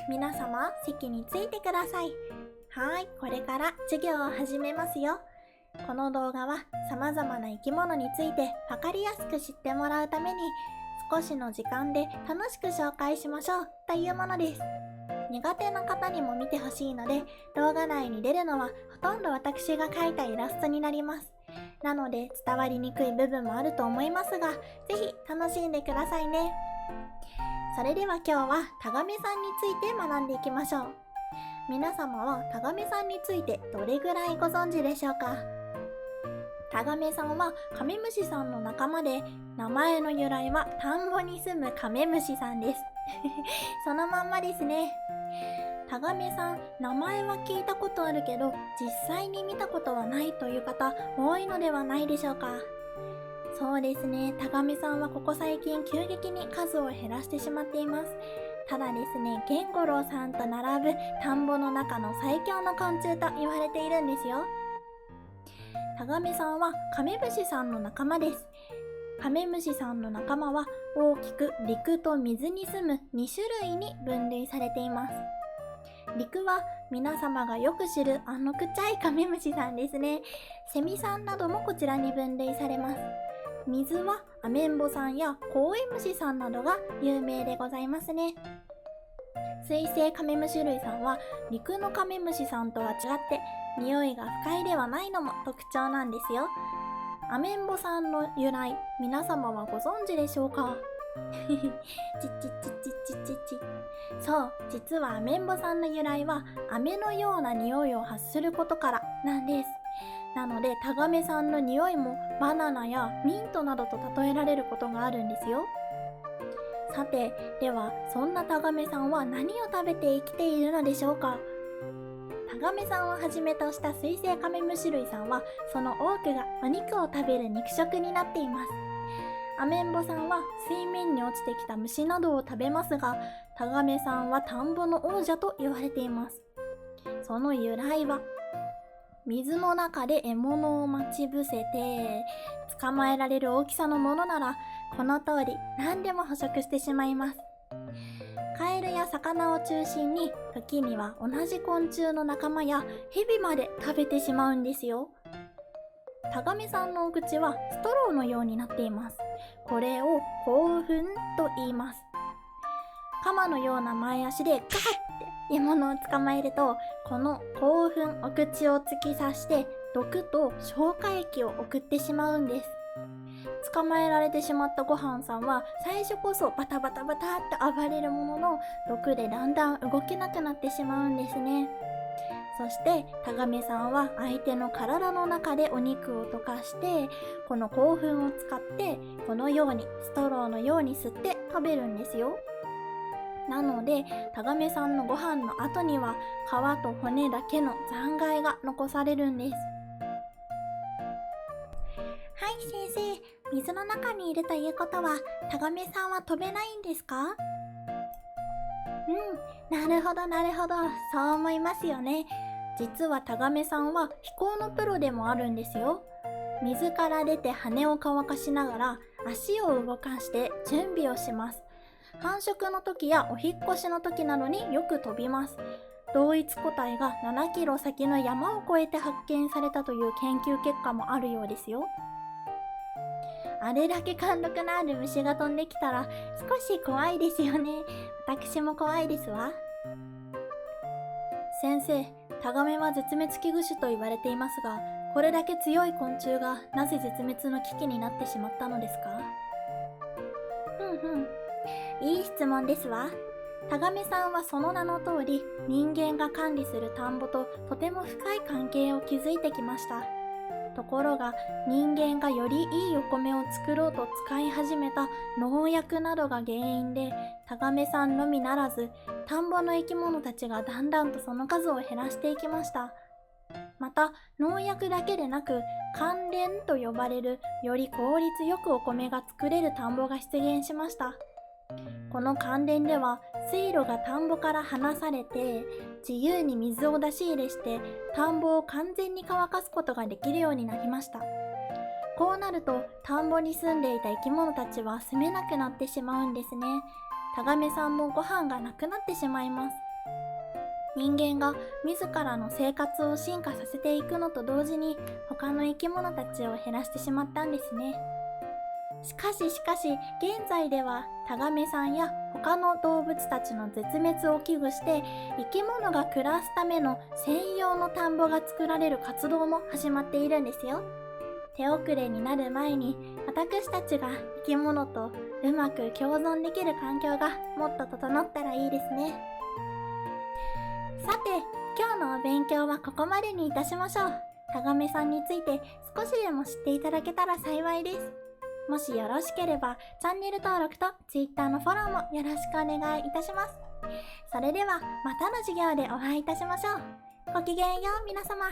皆様、席についてください。はい、これから授業を始めますよ。この動画は様々な生き物について分かりやすく知ってもらうために、少しの時間で楽しく紹介しましょうというものです。苦手な方にも見てほしいので、動画内に出るのはほとんど私が描いたイラストになります。なので伝わりにくい部分もあると思いますが、ぜひ楽しんでくださいね。それでは今日はタガメさんについて学んでいきましょう。皆様はタガメさんについてどれぐらいご存知でしょうか？タガメさんはカメムシさんの仲間で、名前の由来は田んぼに住むカメムシさんです。そのまんまですね。タガメさん、名前は聞いたことあるけど、実際に見たことはないという方、多いのではないでしょうか。そうですね、タガメさんはここ最近急激に数を減らしてしまっています。ただですね、ゲンゴロウさんと並ぶ田んぼの中の最強の昆虫と言われているんですよ。タガメさんはカメムシさんの仲間です。カメムシさんの仲間は大きく陸と水に住む2種類に分類されています。陸は皆様がよく知るあのくちゃいカメムシさんですね。セミさんなどもこちらに分類されます。水はアメンボさんやコウイムシさんなどが有名でございますね。水生カメムシ類さんは陸のカメムシさんとは違って匂いが不快ではないのも特徴なんですよ。アメンボさんの由来、皆様はご存知でしょうか？チッチッチッチッチッチッチッチッ。そう、実はアメンボさんの由来は飴のような匂いを発することからなんです。なのでタガメさんの匂いもバナナやミントなどと例えられることがあるんですよ。さて、ではそんなタガメさんは何を食べて生きているのでしょうか？タガメさんをはじめとした水生カメムシ類さんはその多くがお肉を食べる肉食になっています。アメンボさんは水面に落ちてきた虫などを食べますが、タガメさんは田んぼの王者と言われています。その由来は、水の中で獲物を待ち伏せて捕まえられる大きさのものなら、この通り何でも捕食してしまいます。カエルや魚を中心に、時には同じ昆虫の仲間やヘビまで食べてしまうんですよ。タガメさんのお口はストローのようになっています。これを口吻と言います。カマのような前足でガーって獲物を捕まえると、この口吻、お口を突き刺して毒と消化液を送ってしまうんです。捕まえられてしまったごはんさんは最初こそバタバタバタって暴れるものの、毒でだんだん動けなくなってしまうんですね。そしてタガメさんは相手の体の中でお肉を溶かして、この興奮を使ってこのようにストローのように吸って食べるんですよ。なのでタガメさんのご飯の後には皮と骨だけの残骸が残されるんです。はい、先生、水の中にいるということはタガメさんは飛べないんですか？なるほどなるほど、そう思いますよね。実はタガメさんは飛行のプロでもあるんですよ。水から出て羽を乾かしながら足を動かして準備をします。繁殖の時やお引っ越しの時などによく飛びます。同一個体が7キロ先の山を越えて発見されたという研究結果もあるようですよ。あれだけ貫禄のある虫が飛んできたら少し怖いですよね。私も怖いですわ。先生、タガメは絶滅危惧種と言われていますが、これだけ強い昆虫がなぜ絶滅の危機になってしまったのですか？いい質問ですわ。タガメさんはその名の通り、人間が管理する田んぼととても深い関係を築いてきました。ところが人間がよりいいお米を作ろうと使い始めた農薬などが原因で、タガメさんのみならず田んぼの生き物たちがだんだんとその数を減らしていきました。また農薬だけでなく関連と呼ばれるより効率よくお米が作れる田んぼが出現しました。この関連では水路が田んぼから離されて自由に水を出し入れして田んぼを完全に乾かすことができるようになりました。こうなると田んぼに住んでいた生き物たちは住めなくなってしまうんですね。タガメさんもご飯がなくなってしまいます。人間が自らの生活を進化させていくのと同時に他の生き物たちを減らしてしまったんですね。しかし現在ではタガメさんや他の動物たちの絶滅を危惧して生き物が暮らすための専用の田んぼが作られる活動も始まっているんですよ。手遅れになる前に私たちが生き物とうまく共存できる環境がもっと整ったらいいですね。さて、今日のお勉強はここまでにいたしましょう。タガメさんについて少しでも知っていただけたら幸いです。もしよろしければチャンネル登録と Twitter のフォローもよろしくお願いいたします。それではまたの授業でお会いいたしましょう。ごきげんよう皆様。